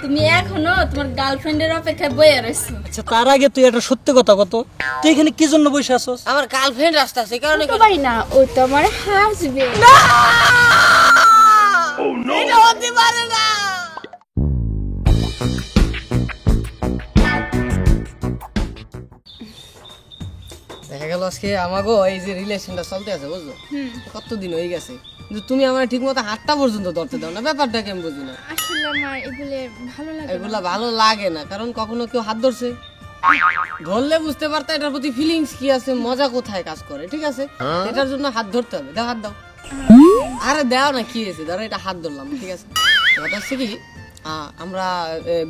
তুমি এখনো তোমার গার্লফ্রেন্ডের অপেক্ষায় বইয়া রইছো। আচ্ছা তার আগে তুই একটা সত্যি কথা কত, তুই এখানে কি জন্য বসে আছস? আমার গার্লফ্রেন্ড রাস্তা আছে কারণে তো পারি না, ও তো আমার হাজবেন্ড। এটা হতে পারে না। দেখা গেল আজকে আমাগো এই যে রিলেশনটা চলতে আছে বুঝছো, কতদিন হয়ে গেছে কিন্তু তুমি আমার ঠিক মতো হাতটা পর্যন্ত ধরতে দাও না, ব্যাপারটা কেমন বুঝি না। আসলে আমার এগুলো ভালো লাগে না। এগুলা ভালো লাগে না কারণ কখনো কেউ হাত ধরছে, ধরলে বুঝতে পারতা এটার প্রতি ফিলিংস কি আছে, মজা কোথায় কাজ করে, ঠিক আছে? এটার জন্য হাত ধরতে হবে, দাও হাত দাও। আরে দাও না, কি হয়েছে, ধরো এটা হাত ধরলাম, ঠিক আছে? ব্যাপারটা হচ্ছে কি, আমরা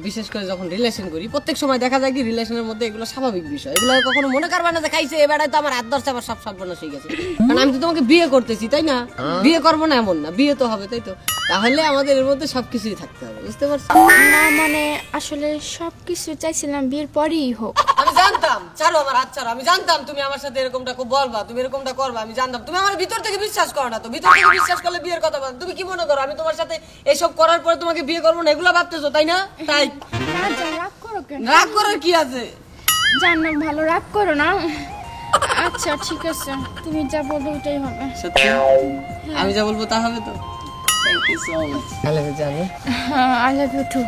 বিশেষ করে যখন রিলেশন করি প্রত্যেক সময় দেখা যায় কি রিলেশনের মধ্যে এগুলো স্বাভাবিক বিষয়, এগুলো কখনো মনে করবে না যে খাইছে এবারে তো আমার হাত ধরছে আমার সব সর্বনাশ হয়ে গেছে, কারণ আমি তো তোমাকে বিয়ে করতেছি তাই না, বিয়ে করবো না এমন না, বিয়ে তো হবে তাই তো, তাহলে আমাদের এর মধ্যে সবকিছুই থাকতে হবে, বুঝতে পারছো? না মানে আসলে সবকিছু চাইছিলাম বিয়ের পরেই হোক। আমি জানতাম, ছাড়ো আমার হাত ছাড়ো, আমি জানতাম তুমি আমার সাথে এরকমটা খুব বলবা, তুমি এরকমটা করবা, আমি জানতাম। তুমি আমার ভিতর থেকে বিশ্বাস করো না তো, ভিতর থেকে বিশ্বাস করলে বিয়ের কথা বল। তুমি কি মনে করো আমি তোমার সাথে এসব করার পরে তোমাকে বিয়ে করবো না, এগুলো ভাবতেছো তাই না? তাই রাগ করো কেন? রাগ করার কি আছে? জানো ভালো রাগ করো না। আচ্ছা ঠিক আছে, তুমি যা বলবে ওটাই হবে। সত্যি আমি যা বলবো তা হবে তো? Thank you so much. I love you জানো। I love you too.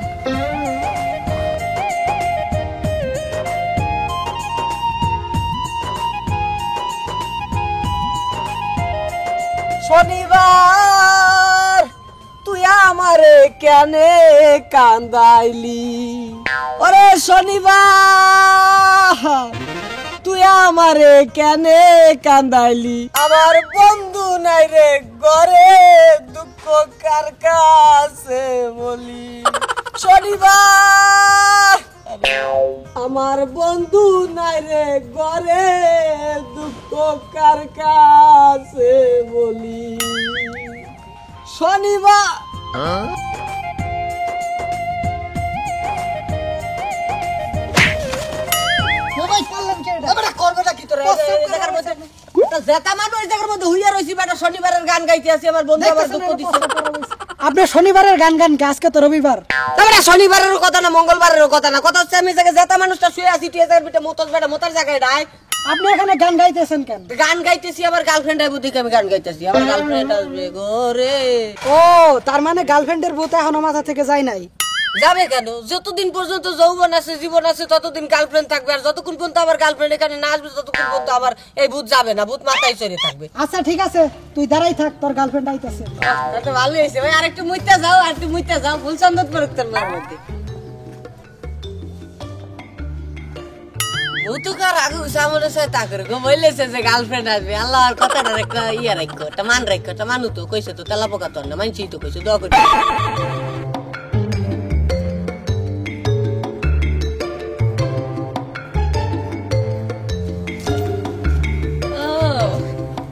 শনিবার তুই আমারে কেনে কান্দাইলি, ওরে শনিবার তুই আমারে কেনে কান্দাইলি, আমার বন্ধু নাই রে ঘরে দুঃখ কার কাছে বলি, শনিবার আমার বন্ধু নাই রে ঘরে দুঃখ কার কাছে বলি, শনিবার শনিবারের গান গাইতে আছি, আমার বন্ধু আমার দুঃখ দিচ্ছে। আপনি শনিবারের গান গান কি? আজকে তো রবিবার। তারপরে শনিবারের কথা না মঙ্গলবারের কথা না, কথা হচ্ছে আমি জায়গায় জেতা মানুষটা শুয়ে আছি টিয়ার পিঠে মোতার জায়গায় নাই, আপনি এখানে গান গাইতেছেন কেন? গান গাইতেছি, আমার গার্লফ্রেন্ড আইবো দেখে আমি গান গাইতেছি, আমার গার্লফ্রেন্ড আসবে ঘরে। ও তার মানে গার্লফ্রেন্ডের ভূত এখনো মাথা থেকে যায় নাই? যাবে কেন? যতদিন পর্যন্ত যৌবন আছে জীবন আছে ততদিন গার্লফ্রেন্ড থাকবে, আর যতক্ষণ পর্যন্ত আমার গার্লফ্রেন্ড এখানে না আসবে ততক্ষণ পর্যন্ত আমার এই ভূত যাবে না, ভূত মাথায় চড়ে থাকবে। আচ্ছা ঠিক আছে, তুই দাঁড়াই থাক, তোর গার্লফ্রেন্ড আইতাছে। এটা ভালো হয়েছে ভাই, আরেকটু মুইতে যাও, আরেকটু মুইতে যাও, ফুল চন্দন পরক্তার মার মধ্যে ভূতুকার আগু সামনে সে তা করে গো বললেছে যে গার্লফ্রেন্ড আসবে, আল্লাহর কথাটা রেখো, ইয়া রাখো, এটা মান রাখো, এটা মানু তো কইছে তো, তেলা পোকা তো না মানছি তো কইছে, দোয়া করি।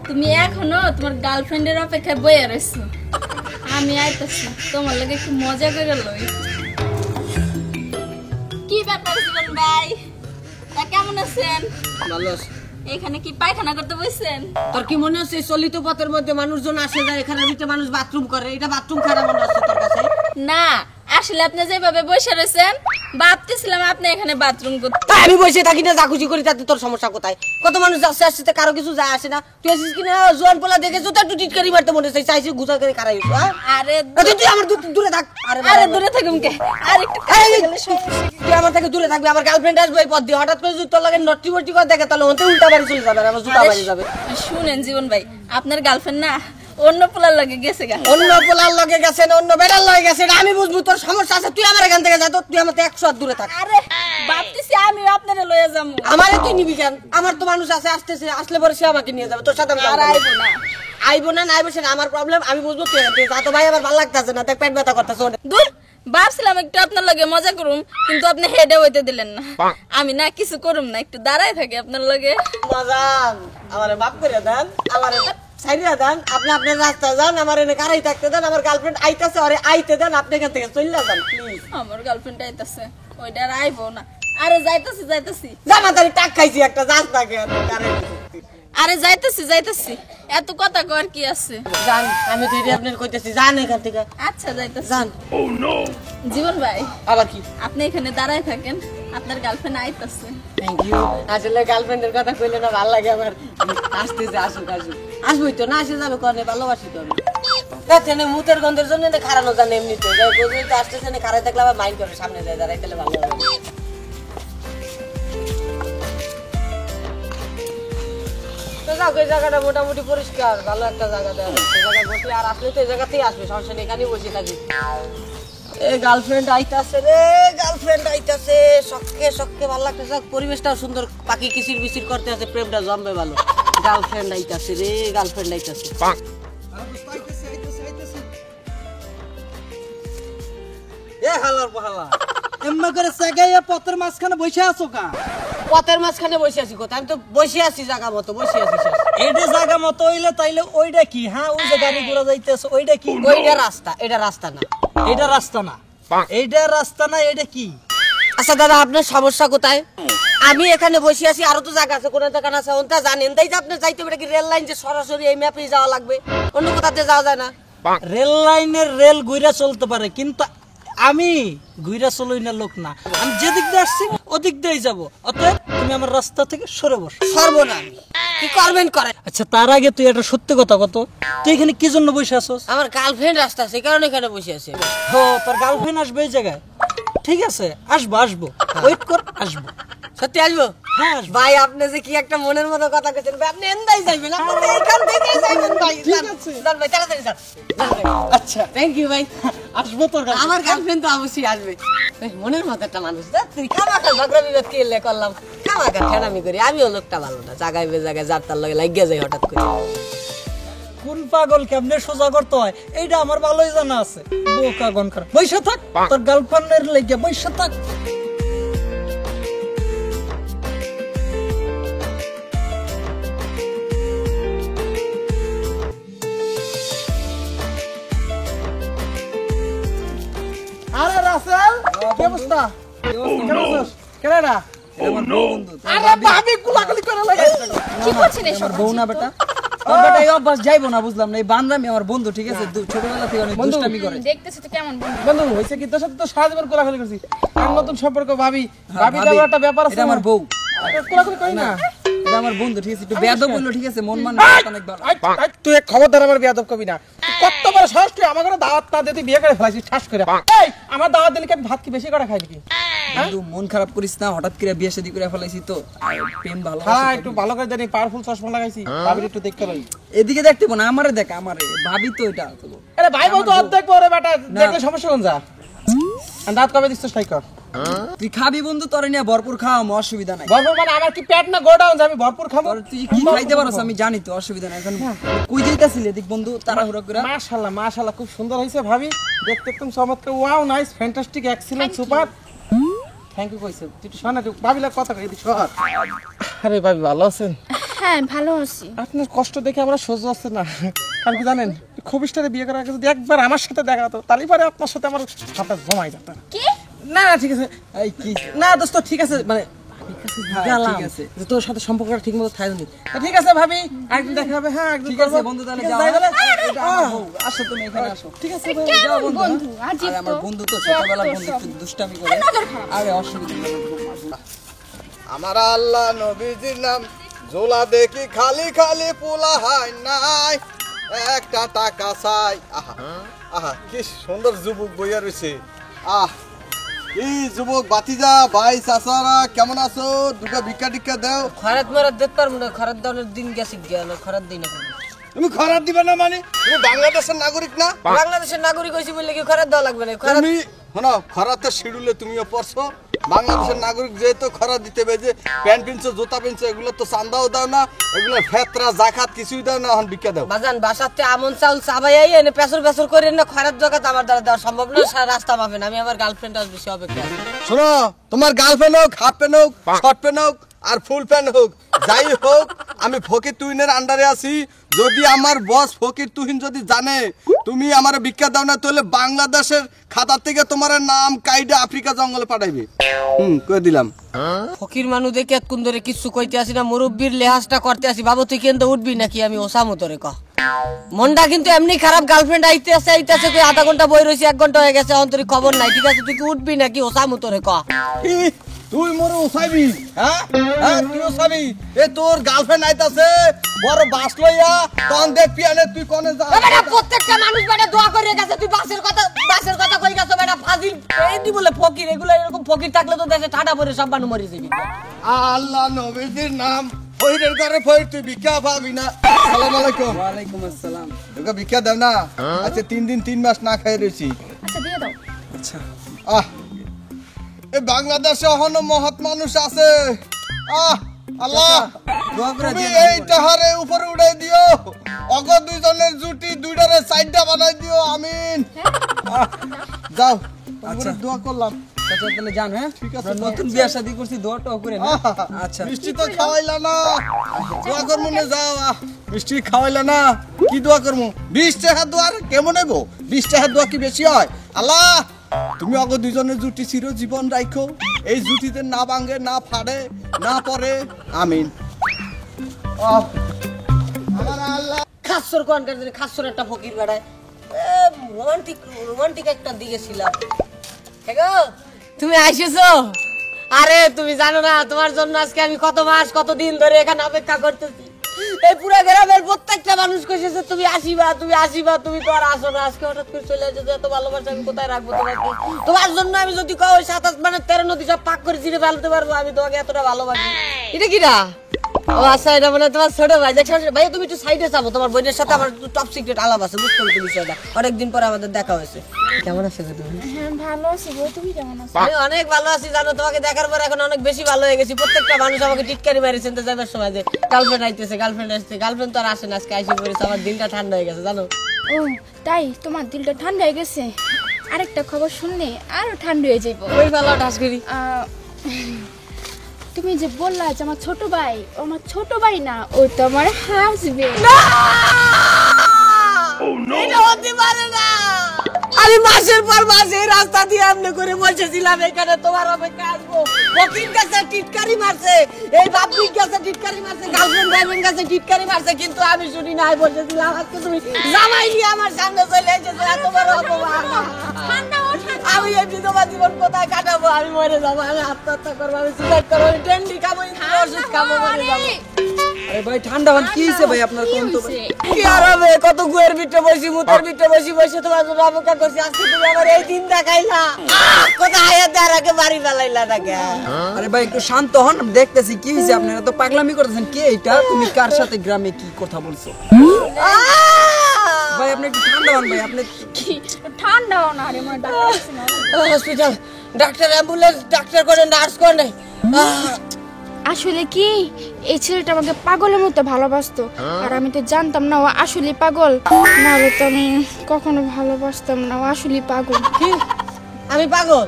তুমি এখনো তোমার গার্লফ্রেন্ডের অপেক্ষায় বইয়া রইছো। আমি আইতাছি তোমার লগে একটু মজা করে লই। কি ব্যাপার জীবন ভাই, তা কেমন আছেন? ভালো আছে। এখানে কি পায়খানা করতে বসছেন? তোর কি মনে হচ্ছে চলিত পথের মধ্যে মানুষজন আসে যায়, এখানে ভিতরে মানুষ বাথরুম করে, এটা বাথরুম খারাপ মনে হচ্ছে তোর কাছে? না আসলে আপনি যেভাবে বসে রয়েছেন ভাবতেছিলাম আপনি এখানে বাথরুম করতে। তাই আমি বসে থাকি না, যা খুশি করি, তাতে তোর সমস্যা কোথায়? কত মানুষ যাচ্ছে আসছে, কারো কিছু যায় আসে না, তুই আসিস কিনা জোয়ান পোলা দেখে জুতা একটু টিটকারি মারতে মনে চাই, চাইছি গুছা করে খারাই হইছো। আরে তুই আমার দূরে থাক। আরে দূরে থাকুন কে? আর একটু কাছে গেলে তুই আমার থেকে দূরে থাকবি, আমার গার্লফ্রেন্ড আসবে এই পথ দিয়ে, হঠাৎ করে যদি তোর লাগে নটি বটি করে দেখে তাহলে ওতে উল্টা বাড়ি চলে যাবে, আমার জুতা বাড়ি যাবে। শুনেন জীবন ভাই, আপনার গার্লফ্রেন্ড না অন্য পোলার লগে গেছে গা। অন্য পোলার লগে গেছে না অন্য বেড়ার লগে গেছে, আমি বুঝবো, তোর সমস্যা আছে, তুই আমার এখান থেকে যা, তুই আমার 100 হাত দূরে থাক। আরে ভাবতেছি আমি আপনারে লয়ে যাবো। আমারে তুই নিবি কেন? আমার তো মানুষ আছে, আসতেছে, আসলে পরে সে আমাকে নিয়ে যাবে, তোর সাথে আমি আর আইবো না। আইবো না না আইবো সেটা আমার প্রবলেম, আমি বুঝবো, তুই যা তো ভাই, আমার ভালো লাগতেছে না, তাই পেট ব্যথা করতেছে। দূর, ভাবছিলাম একটু আপনার লগে মজা করুম কিন্তু আপনি হেডে হইতে দিলেন না। আমি না কিছু করুম না, একটু দাঁড়ায় থাকি আপনার লগে। মজান আমারে মাফ করে দেন, আমারে ছাইড়া দেন, আপনি আপনার রাস্তা যান, আমার এনে কারাই থাকতে দেন, আমার গার্লফ্রেন্ড আইতাছে, আরে আইতে দেন, আপনি এখান থেকে চলে যান প্লিজ। আমার গার্লফ্রেন্ড আইতাছে, ওইটা আর আইবো না। আরে যাইতাছি জামা তারি টাক খাইছি একটা, যাস না কেন? আরে যাইতেছি যাইতেছি, এত কথা কর কি আছে? জান, আমি তো এটি আপনার কইতেছি, জান এখান থেকে। আচ্ছা যাইতেছি। জান। জীবন ভাই, আবার কি? আপনি এখানে দাঁড়ায় থাকেন, আপনার গার্লফ্রেন্ড আইতাছে। Thank you. আসলে গার্লফ্রেন্ডের কথা কইলে না ভালো লাগে আমার। আসতেছে, আসুক আসুক। আসবই তো, না আসে যাবে কনে, ভালোবাসি তো আমি। দেখছেন মুতের গন্ধের জন্য খারানো জানে এমনিতে, আসতেছে না খারাই থাকলে আবার মাইন্ড করে সামনে যায়, দাঁড়াই তাহলে ভালো হবে। এই জায়গাটা মোটামুটি পরিষ্কার, ভালো একটা জায়গা দেওয়া হচ্ছে। জায়গায় বসলে আর আসলে তো এই জায়গাতেই আসবে, সমস্যা নেই, এখানেই বসে থাকি। এ গার্লফ্রেন্ড আইতাছে রে, গার্লফ্রেন্ড আইতাছে, শখে শখে ভালো লাগতেছে, পরিবেশটাও সুন্দর, পাখি কিচির বিচির করতে আছে, প্রেমটা জমবে ভালো। গার্লফ্রেন্ড আইতাছে রে, গার্লফ্রেন্ড আইতাছে। এ হালার পাহালা এমন করে জায়গায় পথের মাঝখানে বসে আছো কা? পথের মাঝখানে বসে আছি কোথায়? আমি তো বসে আছি জায়গা মতো, বসে আছি। এইটা জায়গা মতো হইলে তাইলে ওইটা কি? হ্যাঁ, ওই যে গাড়ি ঘোড়া যাইতেছে ওইটা কি? ওইটা রাস্তা, এটা রাস্তা না। এইটা রাস্তা না, এইটা রাস্তা না, এটা কি? আচ্ছা দাদা, আপনার সমস্যা কোথায়? আমি এখানে বসে আছি, আরো তো জায়গা আছে, কোন জায়গা আছে ওটা জানেন, তাই যে আপনি যাইতে পারে কি রেল লাইন যে সরাসরি এই ম্যাপেই যাওয়া লাগবে, অন্য কোথাতে যাওয়া যায় না? রেল লাইনের রেল ঘুরে চলতে পারে, কিন্তু আমি ঘুরে চলই না লোক না, আমি যেদিক দিয়ে আসছি ওদিক দিয়েই যাবো, অতএব তুমি আমার রাস্তা থেকে সরে বসো। সর্বনাশ, কি করবেন করেন। আচ্ছা, তার আগে তুই একটা সত্যি কথা কত, তুই এখানে কি জন্য বসে আছোস? আমার গার্লফ্রেন্ড রাস্তা আছে, কারণ এখানে বসে আছি। ও, তোর গার্লফ্রেন্ড আসবে এই জায়গায়? ঠিক আছে, আসবো আসবো, ওয়েট কর, আসবো। সত্যি আসবো? হ্যাঁ আসবো। ভাই, আপনি যে কি একটা মনের মতো কথা কইছেন ভাই, আপনি এন্দাই যাইবেন, আপনি এখান থেকেই যাইবেন ভাই। ঠিক আছে। যান ভাই, তাড়াতাড়ি যান। আচ্ছা, থ্যাংক ইউ ভাই। আসবো তোর কাছে। আমার গার্লফ্রেন্ড তো অবশ্যই আসবে। এই মনের মতো একটা মানুষ, দেখ তুই খামাখা ঝগড়া বিবাদ কেলে করলাম, খামাখা ঠেনামি করি, আমিও লোকটা ভালো না, জায়গায় বেজায়গায় যার তার লগে লাগিয়ে যায় হঠাৎ করে। কোন পাগল কেমনে সোজা করতে হয় এইটা আমার ভালোই জানা আছে। বোকা গন কর, বইসা থাক, তোর গার্লফ্রেন্ডের লেগে বইসা থাক। আরে রাসেল, কি অবস্থা? কেমন আছিস? কেডা? আরে ভাবি গুলাগুলি করে লাগে। কি করছেন এসব? আমার বউ না বেটা, তোর বেটা এই অভ্যাস যাইবো না, বুঝলাম না। এই বান্দরামি আমার বন্ধু, ঠিক আছে, ছোটবেলা থেকে অনেক দুষ্টামি করে। দেখতেছি তো কেমন বন্ধু। বন্ধু হইছে কি, তোর সাথে তো সারা জীবন কোলাকুলি করছি, আর নতুন সম্পর্ক ভাবি হ্যাঁ, ভাবি ভাবি, দেওয়ার একটা ব্যাপার আছে। এটা আমার বউ, কোলাকুলি করি না। এটা আমার বন্ধু, ঠিক আছে, একটু বেয়াদব বললো, ঠিক আছে, মন মান অনেক ভালো। তুই এক খবরদার আমার বিয়াদব কবি না। কত বড় সাহস, তুই আমার ঘরে দাওয়াত না দিয়ে তুই বিয়ে করে ফেলাইছিস ঠাস করে। এই আমার দাওয়াত দিলে কি আমি ভাত কি বেশি করে খাই নাকি? বন্ধু মন খারাপ করিস না, হঠাৎ করে বিয়ে শাদী করে ফেলাইছি তো, আর প্রেম ভালো। হ্যাঁ, একটু ভালো করে জানি, পাওয়ারফুল চশমা লাগাইছি, ভাবির একটু দেখতে পারি। এদিকে দেখতে না, আমারে দেখ, আমারে ভাবি তো এটা তো। আরে ভাই বউ তো অর্ধেক বড় বেটা, দেখলে সমস্যা কোন যা। আর দাঁত কবে দিচ্ছিস তাই কর। তুই খাবি বন্ধু, তোর নিয়ে ভরপুর খাওয়া, অসুবিধা নাই। ভরপুর মানে আমার কি পেট না গোডাউন, আমি ভরপুর খাবো। তোর তুই কি খাইতে পারছ আমি জানি তো, অসুবিধা নাই। এখন কই যাইতাছিলি এদিক বন্ধু, তাড়াহুড়া করে? মাশাআল্লাহ মাশাআল্লাহ, খুব সুন্দর হয়েছে ভাবি, দেখতে একদম চমৎকার। Wow, nice, fantastic, excellent, super. Thank you কইছে। তুই একটু শোন না, তুই ভাবিলা কথা কই, এদিক সর। আরে ভাবি ভালো আছেন? হ্যাঁ ভালো আছি। আপনার কষ্ট দেখে আমরা সহ্য হচ্ছে না। কারণ কি জানেন, খবিসটারে বিয়ে করার আগে যদি একবার আমার সাথে দেখা হতো, তাহলে পরে আপনার সাথে আমার হাতটা জমাই যেত। কি? না না, ঠিক আছে। এই কি? না দোস্ত, ঠিক আছে, মানে হ্যাঁ, ঠিক আছে। যে তোর সাথে সম্পর্কটা ঠিক মতো থাকবে। ঠিক আছে ভাবি, একদিন দেখা হবে। হ্যাঁ, একদিন ঠিক আছে করবো। বন্ধু, তাহলে ঠিক যাও। আছে, তাই তাহলে? এটা আমার বউ, আসো তুমি এখানে আসো। ঠিক আছে যাও কেমন বন্ধু, বন্ধু? হ্যাঁ? আজীব আরে আমার তো। বন্ধু তো ছোটবেলার বন্ধু, একটু দুষ্টামি করে। আরে অসুবিধা নেই। আমার আল্লাহ নবীজির নাম ঝোলা দেখি খালি খালি পোলা হাই নাই, একটা টাকা চাই। আহা আহা, কি সুন্দর যুবক বইয়া রয়েছে। আহ, এই যুবক বাতিজা ভাই চাচারা কেমন আছো? দুটো ভিক্ষা টিক্ষা দাও। খরাত মারাত দেখতে পারবো না, খরাত দেওয়ার দিন গেছে গেল, খরাত দিই না। তুমি খরার দিবে না মানে? তুমি বাংলাদেশের নাগরিক না? বাংলাদেশের নাগরিক হয়েছি বললে কি খরাত দেওয়া লাগবে না? খরাত তুমি শোনো, খরাতে শিডিউলে তুমিও পড়ছো। বাংলাদেশের নাগরিক যেহেতু খরা দিতে হবে, যে প্যান্ট পিনছো, জুতা পিনছো, এগুলো তো চান্দাও দাও না, এগুলো ফেতরা জাকাত কিছুই দাও না, এখন ভিক্ষা দাও। বাজান বাসাতে আমন চাউল চাবাই এনে পেছর পেছর করে না, খরাত জগৎ আমার দ্বারা দেওয়া সম্ভব না, রাস্তা পাবে না। আমি আমার গার্লফ্রেন্ড আসবে, সে অপেক্ষা। শোনো, তোমার গার্লফ্রেন্ড হোক, হাফ প্যান্ট হোক, শর্ট প্যান্ট হোক, আর ফুল প্যান্ট হোক, যাই হোক, আমি ফকির তুহিনের আন্ডারে আছি। যদি আমার বস ফকির তুহিন যদি জানে তুমি আমার ভিক্ষা দাও না তাহলে বাংলাদেশের খাতা থেকে তোমার নাম কাইডা আফ্রিকা জঙ্গলে পাঠাইবে। কই দিলাম। ফকির মানুষ দেখে এতক্ষণ ধরে কিছু কইতে আসি না, মুরব্বীর লেহাজটা করতে আসি। বাবু তুই কিন্তু উঠবি নাকি আমি ওসামু তোরে ক। মনটা কিন্তু এমনি খারাপ, গার্লফ্রেন্ড আইতেছে কই আধা ঘন্টা বই রয়েছে, 1 ঘন্টা হয়ে গেছে, অন্তরি খবর নাই। ঠিক আছে তুই কি উঠবি নাকি ওসামু তোরে ক। তুই মোরে ওসাইবি? হ্যাঁ তুই ওসাবি? এ তোর গার্লফ্রেন্ড আইতাছে বড় বাস লইয়া, তখন দেখ পিয়ানে তুই কোনে যা। বেটা প্রত্যেকটা মানুষ বেটা দোয়া করে গেছে, তুই বাসের কথা কই গেছ বেটা ফাজিল। এই দি বলে ফকির, এগুলা এরকম ফকির থাকলে তো দেশে ঠাডা পড়ে সব মানুষ মরে যাবে। আল্লাহ নবীজির নাম ফইরের ঘরে ফইর, তুই ভিক্ষা পাবি না। আসসালামু আলাইকুম। ওয়ালাইকুম আসসালাম। তোকে ভিক্ষা দাও না? আচ্ছা 3 দিন 3 মাস না খাই রইছি। আচ্ছা দিয়ে দাও। আচ্ছা এই বাংলাদেশে এখনো মহৎ মানুষ আছে। আল্লাহ দোয়া করে তুমি দিও। এই টাহারে উপরে উড়াই দিও, অগ দুইজনের জুটি দুইটারে সাইডটা বানাই দিও। আমিন। যাও আচ্ছা দোয়া করলাম। আচ্ছা তাহলে জান। হ্যাঁ ঠিক আছে, আমরা নতুন বিয়ে শাদী করছি, দোয়াটাও করে না। আচ্ছা মিষ্টি তো খাওয়াইলা না, দোয়া করবো না। যাও মিষ্টি খাওয়াইলা না, কি দোয়া করবো? 20 টাকা দোয়ার কেমন হইব? 20 টাকা দোয়া কি বেশি হয়? আল্লাহ তুমি অগ দুইজনের জুটি চির জীবন রাখো, এই জুটিতে না ভাঙে, না ফাড়ে, না পড়ে। আমিন। আমার আল্লাহ খাসর কোন কাজে খাসর একটা ফকির বেড়ায়। রোমান্টিক একটা দিকে ছিলাম। তুমি আইসেছো? আরে তুমি জানো না তোমার জন্য আজকে আমি কত মাস কত দিন ধরে এখানে অপেক্ষা করতেছি। এই পুরো গ্রামের প্রত্যেকটা মানুষ কইছে তুমি আসিবা, তুমি আসিবা, তুমি তো আর আসো না। আজকে হঠাৎ করে চলে আসছো, এত ভালোবাসা আমি কোথায় রাখবো তোমাকে? তোমার জন্য আমি যদি কও 7 মানে 13 নদী সব পাক করে চিনে ফেলতে পারবো। আমি তোমাকে এতটা ভালোবাসি। এটা কি না? ও আচ্ছা, এটা মানে তোমার ছোট ভাই। দেখো ভাই তুমি একটু সাইডে যাবো, তোমার বোনের সাথে আমার টপ সিক্রেট আলাপ আছে, বুঝতে পারছো বিষয়টা? অনেকদিন পরে আমাদের দেখা হয়েছে। কেমন আছো তুমি? হ্যাঁ ভালো আছি গো, তুমি কেমন আছো? আমি অনেক ভালো আছি জানো, তোমাকে দেখার পর এখন অনেক বেশি ভালো হয়ে গেছি। প্রত্যেকটা মানুষ আমাকে টিটকারি মারিছেন তো যাবার সময় যে গার্লফ্রেন্ড আইতেছে, গার্লফ্রেন্ড আসছে। গার্লফ্রেন্ড তো আর আসে না, আজকে আইসে পড়েছে। আমার দিনটা ঠান্ডা হয়ে গেছে জানো। ও তাই? তোমার দিলটা ঠান্ডা হয়ে গেছে? আরেকটা খবর শুনলে আরো ঠান্ডা হয়ে যাইব। ওই ভালো ঠাস করি। তুমি যে বললা যে আমার ছোট ভাই, ও আমার ছোট ভাই না, ও তো আমার হাজবেন্ড। এটা হতে পারে না। আমি মাসের পর মাস এই রাস্তা দিয়ে আমনে করে বসেছিলাম এখানে তোমার অপেক্ষা আসবো। ফকির কাছে টিটকারি মারছে, এই বাপরির কাছে টিটকারি মারছে, গার্লফ্রেন্ড ড্রাইভিং কাছে টিটকারি মারছে, কিন্তু আমি শুনি নাই বসেছিলাম। আজকে তুমি জামাই নিয়ে আমার সামনে চলে এসেছো, এত বড় অপমান। আমি এই বিধবা জীবন কোথায় কাটাবো? আমি মরে যাবো, আমি আত্মহত্যা করবো, আমি সুসাইড করবো, আমি ট্রেন্ডি খাবো, ওষুধ খাবো, মরে যাবো। আরে ভাই ঠান্ডা হন, কি হইছে ভাই আপনার? কোন তো ভাই কি আর হবে? কত গুয়ের ভিতরে বসি, মুতের ভিতরে বসি বসে তোমার জন্য অপেক্ষা করছি। আজকে তুমি আমার এই দিন দেখাইলা, কোথায় আয়া দেওয়ার আগে বাড়ি ফেলাইলা নাকি? আরে ভাই একটু শান্ত হন, দেখতেছি কি হইছে। আপনারা তো পাগলামি করতেছেন। কে এটা? তুমি কার সাথে গ্রামে কি কথা বলছো? ভাই আপনি একটু ঠান্ডা হন ভাই। আপনি কি ঠান্ডা হও না? আরে আমার ডাক্তার আছে না। হসপিটাল, ডাক্তার, অ্যাম্বুলেন্স, ডাক্তার করে, নার্স করে। আসলে কি এই ছেলেটা আমাকে পাগলের মতো ভালোবাসতো, আর আমি তো জানতাম না ও আসলে পাগল। না হলে তো আমি কখনো ভালোবাসতাম না। ও আসলে পাগল। কি? আমি পাগল?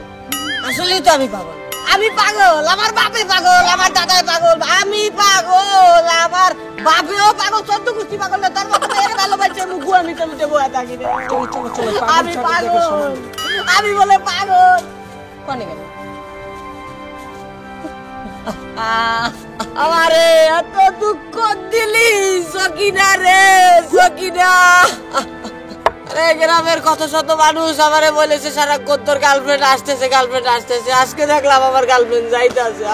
আসলেই তো আমি পাগল। আমি পাগল, আমার বাপে পাগল, আমার দাদাই পাগল, আমি পাগল, আমার বাপেও পাগল, 14 গোষ্ঠী পাগল না। তার মতো এর ভালোবাসে মুখ আমি তো মিটে বয়া থাকি রে। আমি পাগল, আমি বলে পাগল। কোনে গেল? আমারে এত দুঃখ দিলি সকিনা রে, সকিনা। আরে গ্রামের কত শত মানুষ আমারে বলেছে সারাক্ষণ তোর গার্লফ্রেন্ড আসতেছে, গার্লফ্রেন্ড আসতেছে। আজকে দেখলাম আমার গার্লফ্রেন্ড যাইতেছে।